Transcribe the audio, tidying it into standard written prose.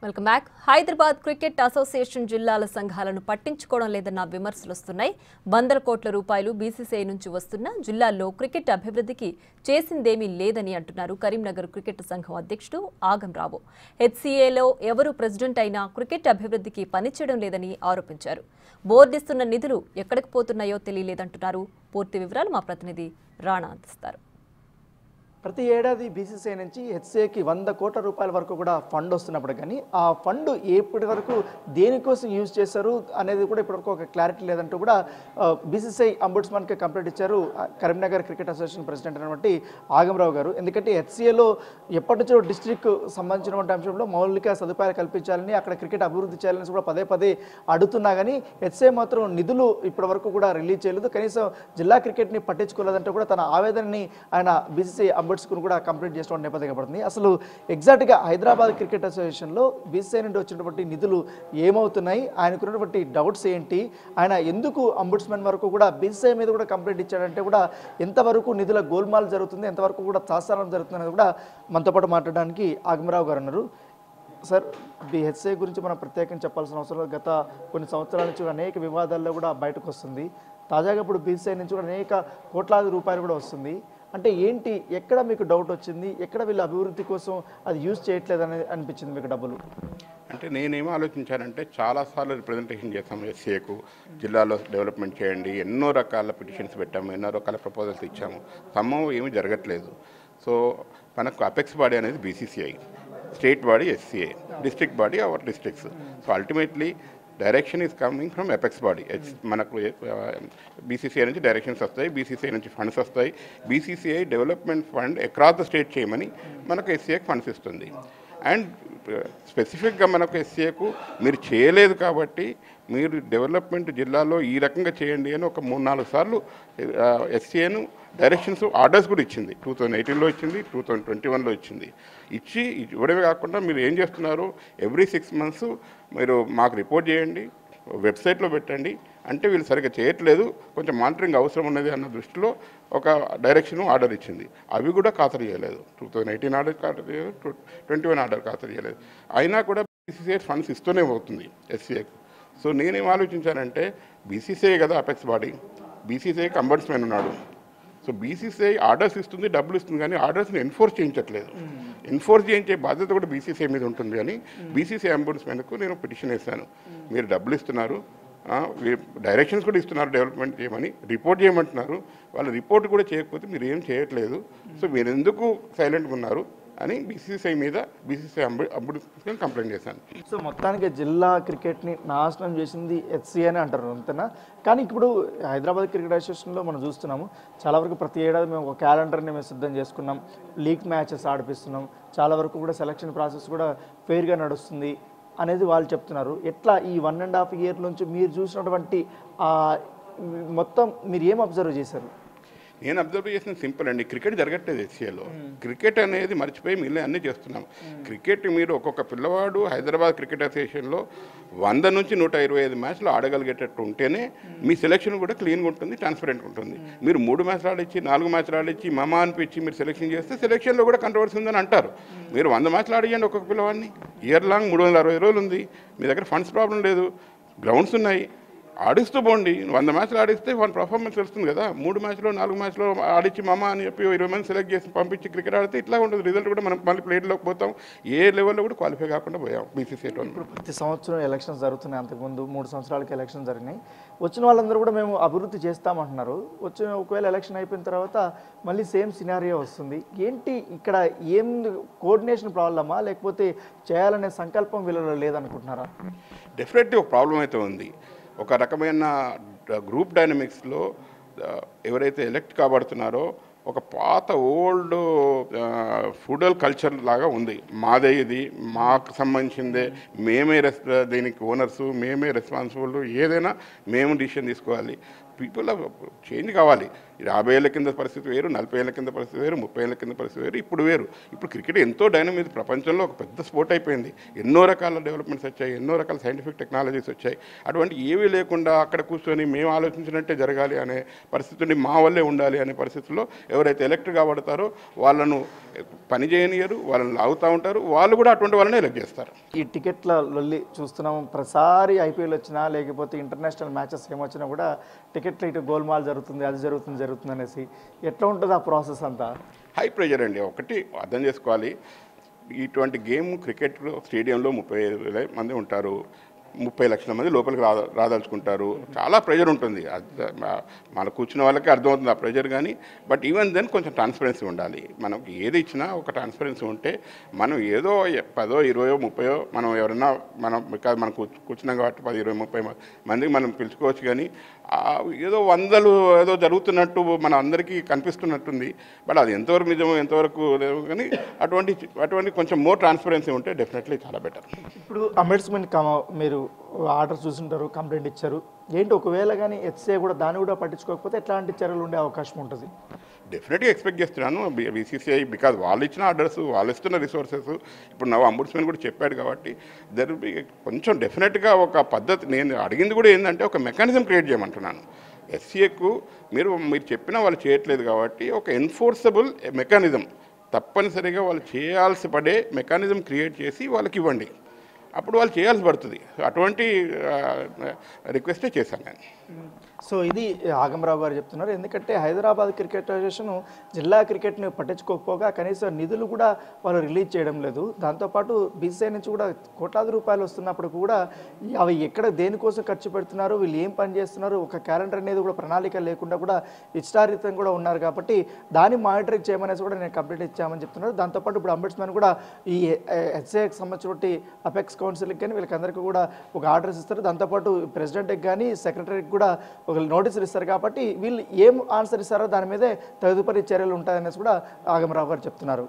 Welcome back. Hyderabad cricket association జిల్లాల సంఘాలను పట్టించుకోవడం లేదన్న విమర్శలు వస్తున్నాయి. వందల కోట్ల రూపాయలు బీసీసీఐ నుంచి వస్తున్న జిల్లాల్లో క్రికెట్ అభివృద్ధికి చేసిందేమీ లేదని అంటున్నారు కరీంనగర్ క్రికెట్ సంఘం అధ్యక్షుడు ఆగంరావు. హెచ్సీఏలో ఎవరు ప్రెసిడెంట్ అయినా క్రికెట్ అభివృద్ధికి పనిచేయడం లేదని ఆరోపించారు. బోర్డు ఇస్తున్న నిధులు ఎక్కడికి పోతున్నాయో తెలియలేదంటున్నారు. పూర్తి వివరాలు మా ప్రతినిధి రాణా అందిస్తారు. ప్రతి ఏడాది బీసీసీఐ నుంచి హెచ్సీఏకి 100 కోట్ల రూపాయల వరకు కూడా ఫండ్ వస్తున్నప్పుడు కానీ ఆ ఫండ్ ఎప్పటి వరకు దేనికోసం యూజ్ చేశారు అనేది కూడా ఇప్పటివరకు ఒక క్లారిటీ లేదంటూ కూడా బీసీసీఐ అంబుడ్స్మన్కి కంప్లైంట్ ఇచ్చారు కరీంనగర్ క్రికెట్ అసోసియేషన్ ప్రెసిడెంట్ అయినటువంటి ఆగంరావు గారు. ఎందుకంటే హెచ్సీఏలో ఎప్పటి నుంచో డిస్ట్రిక్ట్ సంబంధించినటువంటి అంశంలో మౌలిక సదుపాయాలు కల్పించాలని, అక్కడ క్రికెట్ అభివృద్ధి చేయాలని కూడా పదే పదే అడుగుతున్నా కానీ హెచ్సీఏ మాత్రం నిధులు ఇప్పటి వరకు కూడా రిలీజ్ చేయలేదు. కనీసం జిల్లా క్రికెట్ని పట్టించుకోలేదంటూ కూడా తన ఆవేదనని ఆయన బీసీసీఐ అంబుడ్స్మన్ కూడా కంప్లీట్ చేసిన నేపథ్యంగా పడుతుంది. అసలు ఎగ్జాక్ట్గా హైదరాబాద్ క్రికెట్ అసోసియేషన్లో బీసీసీఐ నుండి వచ్చినటువంటి నిధులు ఏమవుతున్నాయి, ఆయనకున్నటువంటి డౌట్స్ ఏంటి, ఆయన ఎందుకు అంబుడ్స్మన్ వరకు కూడా బీసీసీఐ మీద కూడా కంప్లైంట్ ఇచ్చాడంటే కూడా ఎంతవరకు నిధుల గోల్మాల్ జరుగుతుంది, ఎంతవరకు కూడా తాత్సారం జరుగుతుంది అనేది కూడా మనతో పాటు మాట్లాడడానికి ఆగమరావు గారు అన్నారు. సార్, హెచ్సీఐ గురించి మనం ప్రత్యేకంగా చెప్పాల్సిన అవసరం లేదు. గత కొన్ని సంవత్సరాల నుంచి అనేక వివాదాల్లో కూడా బయటకు వస్తుంది. తాజాగా ఇప్పుడు బీసీసీఐ నుంచి కూడా అనేక కోట్లాది రూపాయలు కూడా వస్తుంది. అంటే ఏంటి, ఎక్కడ మీకు డౌట్ వచ్చింది, ఎక్కడ వీళ్ళు అభివృద్ధి కోసం అది యూజ్ చేయట్లేదు అనేది అనిపించింది మీకు డబ్బులు? అంటే నేనేమో ఆలోచించానంటే చాలాసార్లు రిప్రజెంటేషన్ చేస్తాము ఎస్సీఏకు, జిల్లాలో డెవలప్మెంట్ చేయండి, ఎన్నో రకాల పిటిషన్స్ పెట్టాము, ఎన్నో రకాల ప్రపోజల్స్ ఇచ్చాము, సమ్మం ఏమీ జరగట్లేదు. సో మనకు అపెక్స్ బాడీ అనేది BCCI, state body SCA, district body our districts. So ultimately direction is coming from apex body. మనకు బీసీసీఐ నుంచి డైరెక్షన్స్ వస్తాయి, బీసీసీఐ నుంచి ఫండ్స్ వస్తాయి. BCCI development fund across the state చేయమని మనకు ఎస్సీఏకి ఫండ్స్ ఇస్తుంది. అండ్ స్పెసిఫిక్గా మనకు ఎస్సీఏకు మీరు చేయలేదు కాబట్టి మీరు డెవలప్మెంట్ జిల్లాలో ఈ రకంగా చేయండి అని ఒక 3-4 సార్లు ఎస్సీఏను డైరెక్షన్స్ ఆర్డర్స్ కూడా ఇచ్చింది. 2018లో ఇచ్చింది, 2021లో ఇచ్చింది. ఇవ్వడమే కాకుండా మీరు ఏం చేస్తున్నారు, ఎవ్రీ 6 months మీరు మాకు రిపోర్ట్ చేయండి, వెబ్సైట్లో పెట్టండి అంటే వీళ్ళు సరిగ్గా చేయట్లేదు, కొంచెం మానిటరింగ్ అవసరం ఉన్నది అన్న దృష్టిలో ఒక డైరెక్షన్ ఆర్డర్ ఇచ్చింది. అవి కూడా ఖాతరు చేయలేదు. 2018 ఆర్డర్ ఖాతరు చేయలేదు, 2021 ఆర్డర్ ఖాతరు చేయలేదు. అయినా కూడా బీసీసీఐ ఫండ్స్ ఇస్తూనే పోతుంది ఎస్సీఏకు. సో నేనేం ఆలోచించానంటే బీసీసీఐ కదా అపెక్స్ బాడీ, బీసీసీఐకి అంబుడ్స్మన్ ఉన్నాడు. సో బీసీసీఐ ఆర్డర్స్ ఇస్తుంది, డబ్బులు ఇస్తుంది, కానీ ఆర్డర్స్ని ఎన్ఫోర్స్ చేయించట్లేదు. ఎన్ఫోర్స్ చేయించే బాధ్యత కూడా బీసీసీఐ మీద ఉంటుంది. అని బీసీసీఐ అంబుడ్స్మన్కు నేను పిటిషన్ వేశాను. మీరు డబ్బులు ఇస్తున్నారు, డైరెక్షన్స్ కూడా ఇస్తున్నారు డెవలప్మెంట్ చేయమని, రిపోర్ట్ చేయమంటున్నారు, వాళ్ళు రిపోర్ట్ కూడా చేయకపోతే మీరు ఏం చేయట్లేదు, సో మీరు ఎందుకు సైలెంట్గా ఉన్నారు అని బీసీసీఐ మీద బీసీసీఐ అంబుడ్స్మన్ కంప్లైంట్ చేశాను. సో మొత్తానికి జిల్లా క్రికెట్ని నాశనం చేసింది హెచ్సీఏ అని అంటారు అంతేనా? కానీ ఇప్పుడు హైదరాబాద్ క్రికెట్ అసోసియేషన్లో మనం చూస్తున్నాము, చాలా వరకు ప్రతి ఏడాది మేము ఒక క్యాలెండర్ని మేము సిద్ధం చేసుకున్నాం, లీగ్ మ్యాచెస్ ఆడిపిస్తున్నాం, చాలా వరకు కూడా సెలక్షన్ ప్రాసెస్ కూడా ఫెయిర్గా నడుస్తుంది అనేది వాళ్ళు చెప్తున్నారు. ఎట్లా ఈ 1.5 year నుంచి మీరు చూసినటువంటి మొత్తం మీరు ఏం అబ్జర్వ్ చేశారు? నేను అబ్జర్వ్ చేసిన సింపుల్ అండి, క్రికెట్ జరగట్లేదు ఎస్సీఏలో. క్రికెట్ అనేది మర్చిపోయి మిగిలిన అన్నీ చేస్తున్నాం. క్రికెట్ మీరు ఒక్కొక్క పిల్లవాడు హైదరాబాద్ క్రికెట్ అసోసియేషన్లో 100 నుంచి 125 మ్యాచ్లు ఆడగలిగేటట్టు ఉంటేనే మీ సెలక్షన్ కూడా క్లీన్గా ఉంటుంది, ట్రాన్స్పరెంట్గా ఉంటుంది. మీరు 3 మ్యాచ్లు ఆడిచ్చి 4 మ్యాచ్లు ఆడిచ్చి మమా అనిపించి మీరు సెలక్షన్ చేస్తే సెలక్షన్లో కూడా కంట్రవర్సీ ఉందని అంటారు. మీరు 100 మ్యాచ్లు ఆడియండి ఒక్కొక్క పిల్లవాడిని, ఇయర్ లాంగ్ 360 రోజులు ఉంది, మీ దగ్గర ఫండ్స్ ప్రాబ్లం లేదు, గ్రౌండ్స్ ఉన్నాయి, ఆడిస్తూ పోండి. 100 మ్యాచ్లు ఆడిస్తే వాళ్ళ పర్ఫార్మెన్స్ వస్తుంది కదా. 3 మ్యాచ్లో 4 మ్యాచ్లో ఆడిచ్చి మమ్మ అని చెప్పి 20 మంది సెలెక్ట్ చేసి పంపించి క్రికెట్ ఆడితే ఇట్లా ఉంటుంది రిజల్ట్ కూడా. మనం మళ్ళీ ప్లేట్లోకి పోతాం, ఏ లెవెల్లో కూడా క్వాలిఫై కాకుండా పోయాం బీసీసీఐలో. ఇప్పుడు ప్రతి సంవత్సరం ఎలక్షన్స్ జరుగుతున్నాయి, అంతకుముందు 3 సంవత్సరాలకి ఎలక్షన్ జరిగినాయి. వచ్చిన వాళ్ళందరూ కూడా మేము అభివృద్ధి చేస్తామంటున్నారు. ఒకవేళ ఎలక్షన్ అయిపోయిన తర్వాత మళ్ళీ సేమ్ సినారియో వస్తుంది. ఏంటి ఇక్కడ ఏం కోఆర్డినేషన్ ప్రాబ్లమా, లేకపోతే చేయాలనే సంకల్పం వీళ్ళలో లేదనుకుంటున్నారా? డెఫినెట్లీ ఒక ప్రాబ్లం అయితే ఉంది. ఒక రకమైన గ్రూప్ డైనమిక్స్లో ఎవరైతే ఎలక్ట్ కాబడుతున్నారో ఒక పాత ఓల్డ్ ఫుడల్ కల్చర్ లాగా ఉంది. మాదే ఇది, మాకు సంబంధించిందే, మేమే దీనికి ఓనర్సు, మేమే రెస్పాన్సిబుల్, ఏదైనా మేము డిసిషన్ తీసుకోవాలి. పీపుల్ చేంజ్ కావాలి. 50 ఏళ్ల కింద పరిస్థితి వేరు, 40 ఏళ్ల కింద పరిస్థితి వేరు, 30 ఏళ్ల కింద పరిస్థితి వేరు, ఇప్పుడు వేరు. ఇప్పుడు క్రికెట్ ఎంతో డైనమిక్, ప్రపంచంలో ఒక పెద్ద స్పోర్ట్ అయిపోయింది. ఎన్నో రకాల డెవలప్మెంట్స్ వచ్చాయి, ఎన్నో రకాల సైంటిఫిక్ టెక్నాలజీస్ వచ్చాయి. అటువంటి ఏవీ లేకుండా అక్కడ కూర్చొని మేము ఆలోచించినట్టే జరగాలి అనే పరిస్థితిని, మా వల్లే ఉండాలి అనే పరిస్థితుల్లో ఎవరైతే ఎలక్ట్ కాబడతారో వాళ్ళను పని చేయనియరు, వాళ్ళని లాగుతూ ఉంటారు. వాళ్ళు కూడా అటువంటి వాళ్ళని ఎలక్ట్ చేస్తారు. ఈ టికెట్ల లొల్లి చూస్తున్నాం. ప్రతిసారి ఐపీఎల్ వచ్చినా లేకపోతే ఇంటర్నేషనల్ మ్యాచెస్ ఏమొచ్చినా కూడా టికెట్లు ఇటు గోల్మాల్ జరుగుతుంది, అది జరుగుతుంది అనేసి. ఎట్లా ఉంటుంది ఆ ప్రాసెస్ అంతా? హై ప్రెజర్ అండి. ఒకటి అర్థం చేసుకోవాలి, ఇటువంటి గేమ్ క్రికెట్ స్టేడియంలో 35,000 మంది ఉంటారు, 30 లక్షల మంది లోపలికి రాదలుచుకుంటారు. చాలా ప్రెజర్ ఉంటుంది. మన కూర్చున్న వాళ్ళకి అర్థమవుతుంది ఆ ప్రెజర్. కానీ బట్ ఈవెన్ దెన్ కొంచెం ట్రాన్స్పరెన్సీ ఉండాలి. మనకి ఏది ఇచ్చినా ఒక ట్రాన్స్పరెన్సీ ఉంటే మనం ఏదో 10, 20, 30 మనం ఎవరన్నా మనం కూర్చున్నాం కాబట్టి 10, 20, 30 మందికి మనం పిలుచుకోవచ్చు. కానీ ఏదో 100 ఏదో జరుగుతున్నట్టు మన అందరికీ కనిపిస్తున్నట్టుంది. బట్ అది ఎంతవరకు నిజమో ఎంతవరకు లేవు. కానీ అటువంటి కొంచెం మోర్ ట్రాన్స్పరెన్సీ ఉంటే డెఫినెట్లీ చాలా బెటర్. ఇప్పుడు అంబేడ్స్మెంట్ మీరు ఆర్డర్ చూసుంటారు, కంప్లైంట్ ఇచ్చారు. ఏంటి ఒకవేళ కానీ హెచ్సిఏ కూడా దాన్ని కూడా పట్టించుకోకపోతే ఎట్లాంటి చర్యలు ఉండే అవకాశం ఉంటుంది? డెఫినెట్గా ఎక్స్పెక్ట్ చేస్తున్నాను బీసీసీఐ, బికాజ్ వాళ్ళు ఇచ్చిన ఆర్డర్స్, వాళ్ళు ఇస్తున్న రిసోర్సెస్. ఇప్పుడు నా అంబుడ్స్మెన్ కూడా చెప్పాడు కాబట్టి దర్ బి కొంచెం డెఫినెట్గా ఒక పద్ధతి. నేను అడిగింది కూడా ఏంటంటే ఒక మెకానిజం క్రియేట్ చేయమంటున్నాను. ఎస్సీఏకు మీరు చెప్పినా వాళ్ళు చేయట్లేదు కాబట్టి ఒక ఎన్ఫోర్సబుల్ మెకానిజం, తప్పనిసరిగా వాళ్ళు చేయాల్సి పడే మెకానిజం క్రియేట్ చేసి వాళ్ళకి ఇవ్వండి. అప్పుడు వాళ్ళు చేయాల్సి పడుతుంది. అటువంటి రిక్వెస్టే చేశాను నేను. సో ఇది ఆగమరావు గారు చెప్తున్నారు. ఎందుకంటే హైదరాబాద్ క్రికెట్ అసోసియేషన్ జిల్లా క్రికెట్ని పట్టించుకోకపోగా కనీసం నిధులు కూడా వాళ్ళు రిలీజ్ చేయడం లేదు. దాంతోపాటు బీసీఐ నుంచి కూడా కోట్లాది రూపాయలు వస్తున్నప్పుడు కూడా అవి ఎక్కడ దేనికోసం ఖర్చు పెడుతున్నారు, వీళ్ళు ఏం పని చేస్తున్నారు, ఒక క్యాలెండర్ అనేది కూడా ప్రణాళిక లేకుండా కూడా ఇష్టారీతం కూడా ఉన్నారు. కాబట్టి దాన్ని మానిటరింగ్ చేయమనేసి కూడా నేను కంప్లైంట్ ఇచ్చామని చెప్తున్నారు. దాంతోపాటు ఇప్పుడు అంబేడ్స్మెన్ కూడా ఈ హెచ్సిఐకి సంబంధించిన అపెక్స్ కౌన్సిల్కి కానీ వీళ్ళకందరికీ కూడా ఒక ఆర్డర్స్ ఇస్తారు. దాంతోపాటు ప్రెసిడెంట్కి కానీ సెక్రటరీకి కూడా ఒక నోటీసులు ఇస్తారు. కాబట్టి వీళ్ళు ఏం ఆన్సర్ ఇస్తారో దాని మీదే తదుపరి చర్యలు ఉంటాయనేసి కూడా ఆగమరావు గారు చెప్తున్నారు.